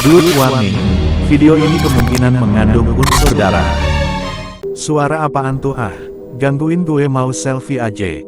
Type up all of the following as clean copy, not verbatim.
Blood warning. Video ini kemungkinan mengandung unsur darah. Suara apaan tuh ah? Gangguin gue mau selfie aja.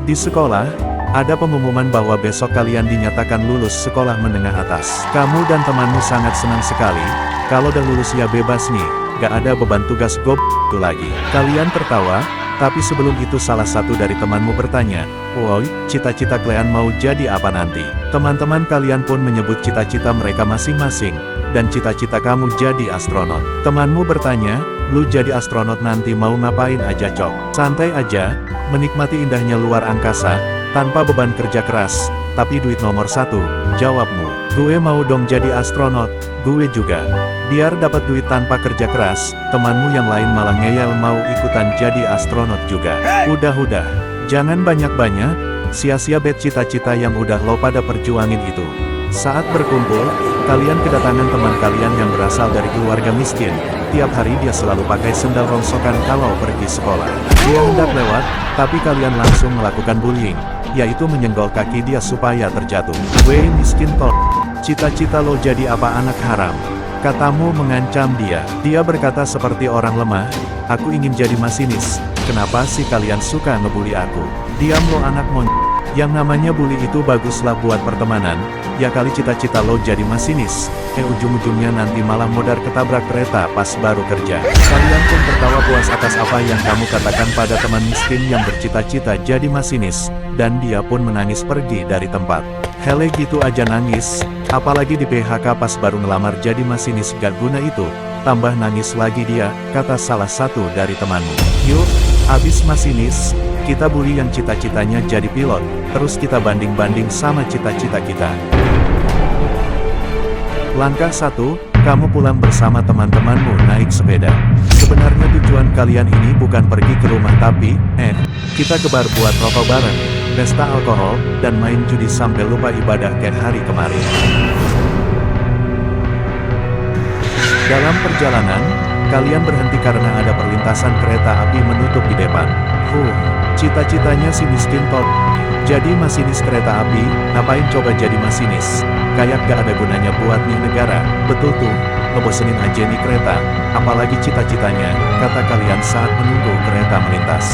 Di sekolah, ada pengumuman bahwa besok kalian dinyatakan lulus sekolah menengah atas. Kamu dan temanmu sangat senang sekali, kalau udah lulus ya bebas nih, gak ada beban tugas itu lagi. Kalian tertawa, tapi sebelum itu salah satu dari temanmu bertanya, "Woi, cita-cita kalian mau jadi apa nanti?" Teman-teman kalian pun menyebut cita-cita mereka masing-masing, dan cita-cita kamu jadi astronot. Temanmu bertanya, "Lu jadi astronot nanti mau ngapain aja cok?" "Santai aja, menikmati indahnya luar angkasa, tanpa beban kerja keras, tapi duit nomor satu," jawabmu. "Gue mau dong jadi astronot." "Gue juga." Biar dapat duit tanpa kerja keras, temanmu yang lain malah ngeyel mau ikutan jadi astronot juga. Udah, jangan banyak-banyak, sia-sia bet cita-cita yang udah lo pada perjuangin itu. Saat berkumpul, kalian kedatangan teman kalian yang berasal dari keluarga miskin. Tiap hari dia selalu pakai sendal rongsokan kalau pergi sekolah. Dia hendak lewat, tapi kalian langsung melakukan bullying, yaitu menyenggol kaki dia supaya terjatuh. "Weh miskin tol, cita-cita lo jadi apa anak haram?" katamu mengancam dia. Dia berkata seperti orang lemah, "Aku ingin jadi masinis, kenapa sih kalian suka ngebully aku?" "Diam lo anak yang namanya bully itu baguslah buat pertemanan, ya kali cita-cita lo jadi masinis, ujung-ujungnya nanti malah modar ketabrak kereta pas baru kerja." Kalian pun tertawa puas atas apa yang kamu katakan pada teman miskin yang bercita-cita jadi masinis, dan dia pun menangis pergi dari tempat. "Hele gitu aja nangis, apalagi di PHK pas baru ngelamar jadi masinis gak guna itu, tambah nangis lagi dia," kata salah satu dari temanmu. "Yuk, abis masinis, kita bully yang cita-citanya jadi pilot, terus kita banding-banding sama cita-cita kita." Langkah 1, kamu pulang bersama teman-temanmu naik sepeda. Sebenarnya tujuan kalian ini bukan pergi ke rumah tapi, kita ke bar buat rokok bareng, pesta alkohol, dan main judi sampai lupa ibadah kayak hari kemarin. Dalam perjalanan, kalian berhenti karena ada perlintasan kereta api menutup di depan. Cita-citanya si miskin tol jadi masinis kereta api, ngapain coba jadi masinis? Kayak gak ada gunanya buat nih negara, betul tuh, ngebosenin aja nih kereta, apalagi cita-citanya, kata kalian saat menunggu kereta melintas.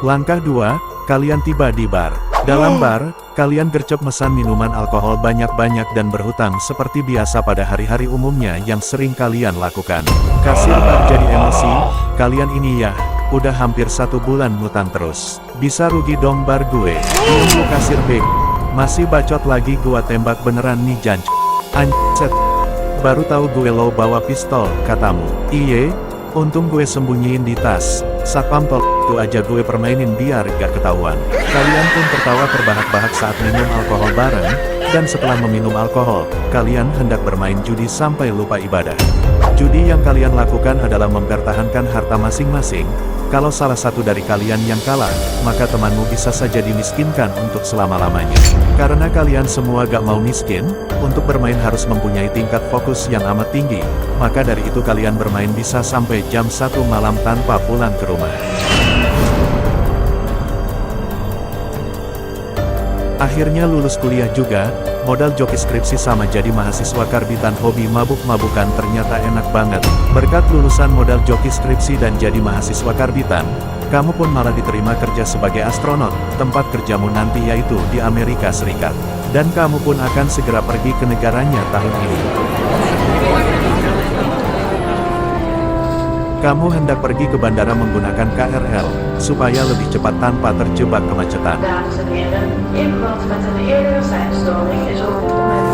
Langkah 2, kalian tiba di bar. Dalam bar, kalian gercep mesan minuman alkohol banyak-banyak dan berhutang seperti biasa pada hari-hari umumnya yang sering kalian lakukan. Kasir bar jadi emosi, "Kalian ini ya, udah hampir 1 bulan ngutang terus. Bisa rugi dong bar gue." "Lu kasir beg, masih bacot lagi gua tembak beneran nih janj. Anjset, baru tahu gue lo bawa pistol," katamu. "Iye, untung gue sembunyiin di tas. Satpam tol itu aja gue permainin biar gak ketahuan." Kalian pun tertawa terbahak-bahak saat minum alkohol bareng, dan setelah meminum alkohol, kalian hendak bermain judi sampai lupa ibadah. Judi yang kalian lakukan adalah mempertahankan harta masing-masing. Kalau salah satu dari kalian yang kalah, maka temanmu bisa saja dimiskinkan untuk selama-lamanya. Karena kalian semua gak mau miskin, untuk bermain harus mempunyai tingkat fokus yang amat tinggi, maka dari itu kalian bermain bisa sampai jam 1 malam tanpa pulang ke rumah. Akhirnya lulus kuliah juga, modal joki skripsi sama jadi mahasiswa karbitan, hobi mabuk-mabukan ternyata enak banget. Berkat lulusan modal joki skripsi dan jadi mahasiswa karbitan, kamu pun malah diterima kerja sebagai astronot, tempat kerjamu nanti yaitu di Amerika Serikat. Dan kamu pun akan segera pergi ke negaranya tahun ini. Kamu hendak pergi ke bandara menggunakan KRL, supaya lebih cepat tanpa terjebak kemacetan. Dames en heren, in verband met een eerdere zijnstorming is op dit moment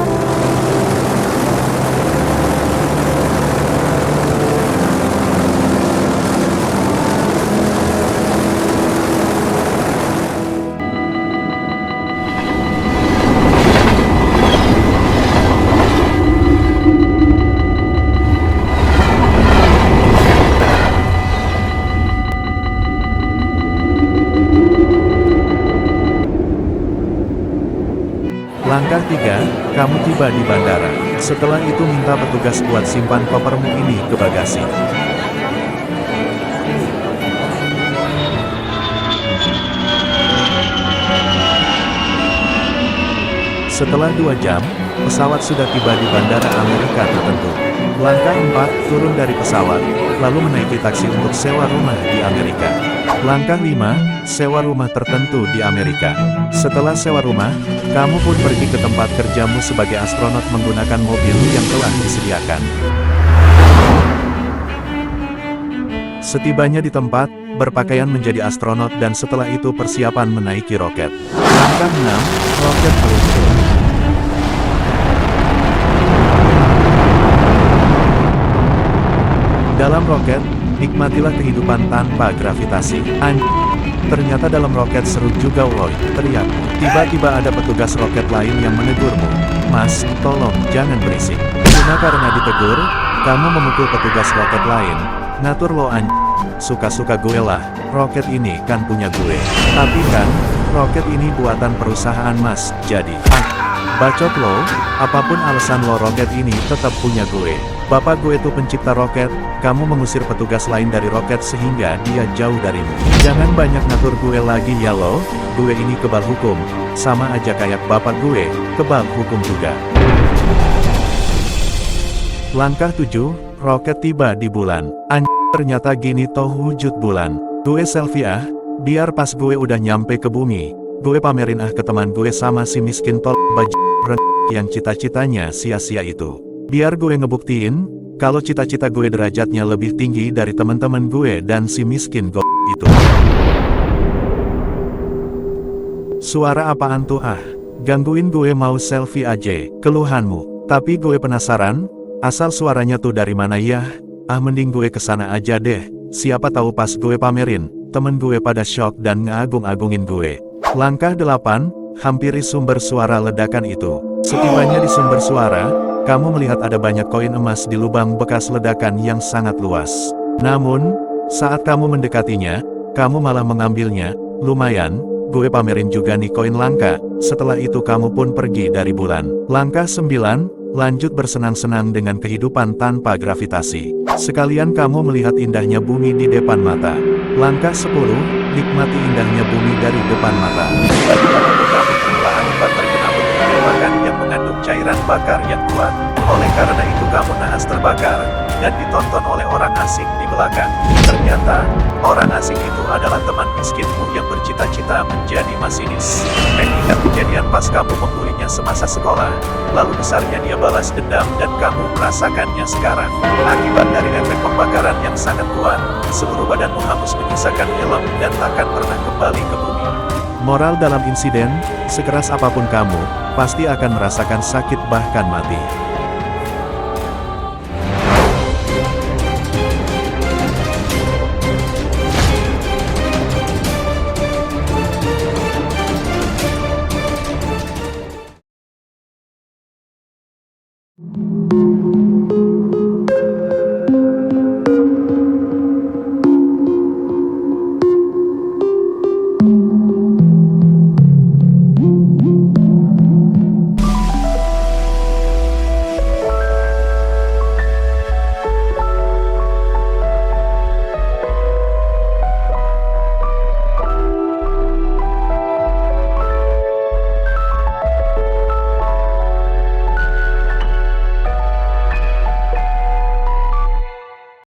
Langkah 3, kamu tiba di bandara. Setelah itu minta petugas buat simpan kopermu ini ke bagasi. Setelah 2 jam, pesawat sudah tiba di bandara Amerika tertentu. Langkah 4, turun dari pesawat, lalu menaiki taksi untuk sewa rumah di Amerika. Langkah 5, sewa rumah tertentu di Amerika. Setelah sewa rumah, kamu pun pergi ke tempat kerjamu sebagai astronot menggunakan mobil yang telah disediakan. Setibanya di tempat, berpakaian menjadi astronot dan setelah itu persiapan menaiki roket. Langkah 6, roket meluncur. Dalam roket, nikmatilah kehidupan tanpa gravitasi. Ternyata dalam roket seru juga woy, teriak. Tiba-tiba ada petugas roket lain yang menegurmu. Mas, tolong, jangan berisik. Cuma karena ditegur, kamu memukul petugas roket lain. Ngatur lo suka-suka gue lah, roket ini kan punya gue. Tapi kan, roket ini buatan perusahaan mas, jadi, bacot lo, apapun alasan lo roket ini tetap punya gue. Bapak gue tuh pencipta roket, kamu mengusir petugas lain dari roket sehingga dia jauh darimu. Jangan banyak ngatur gue lagi ya lo, gue ini kebal hukum, sama aja kayak bapak gue, kebal hukum juga. Langkah 7, roket tiba di bulan. Ternyata gini toh wujud bulan. Gue selfie ah, biar pas gue udah nyampe ke bumi, gue pamerin ah ke teman gue sama si miskin tol yang cita-citanya sia-sia itu. Biar gue ngebuktiin, kalau cita-cita gue derajatnya lebih tinggi dari teman-teman gue dan si miskin itu. Suara apaan tuh ah? Gangguin gue mau selfie aja, keluhanmu. Tapi gue penasaran, asal suaranya tuh dari mana ya? Ah mending gue kesana aja deh, siapa tahu pas gue pamerin, temen gue pada shock dan ngagung-agungin gue. Langkah 8, hampiri sumber suara ledakan itu. Setibanya di sumber suara, kamu melihat ada banyak koin emas di lubang bekas ledakan yang sangat luas. Namun, saat kamu mendekatinya, kamu malah mengambilnya. Lumayan, gue pamerin juga nih koin langka. Setelah itu kamu pun pergi dari bulan. Langkah 9, lanjut bersenang-senang dengan kehidupan tanpa gravitasi. Sekalian kamu melihat indahnya bumi di depan mata. Langkah 10, nikmati indahnya bumi dari depan mata. Yang mengandung cairan bakar yang kuat. Oleh karena itu kamu nahas terbakar, dan ditonton oleh orang asing di belakang. Ternyata, orang asing itu adalah teman miskinmu yang bercita-cita menjadi masinis. Ingat kejadian pas kamu membulinya semasa sekolah, lalu besarnya dia balas dendam dan kamu merasakannya sekarang. Akibat dari efek pembakaran yang sangat kuat, seluruh badanmu hangus menyisakan helm dan takkan pernah kembali ke bumi. Moral dalam insiden, sekeras apapun kamu, pasti akan merasakan sakit bahkan mati.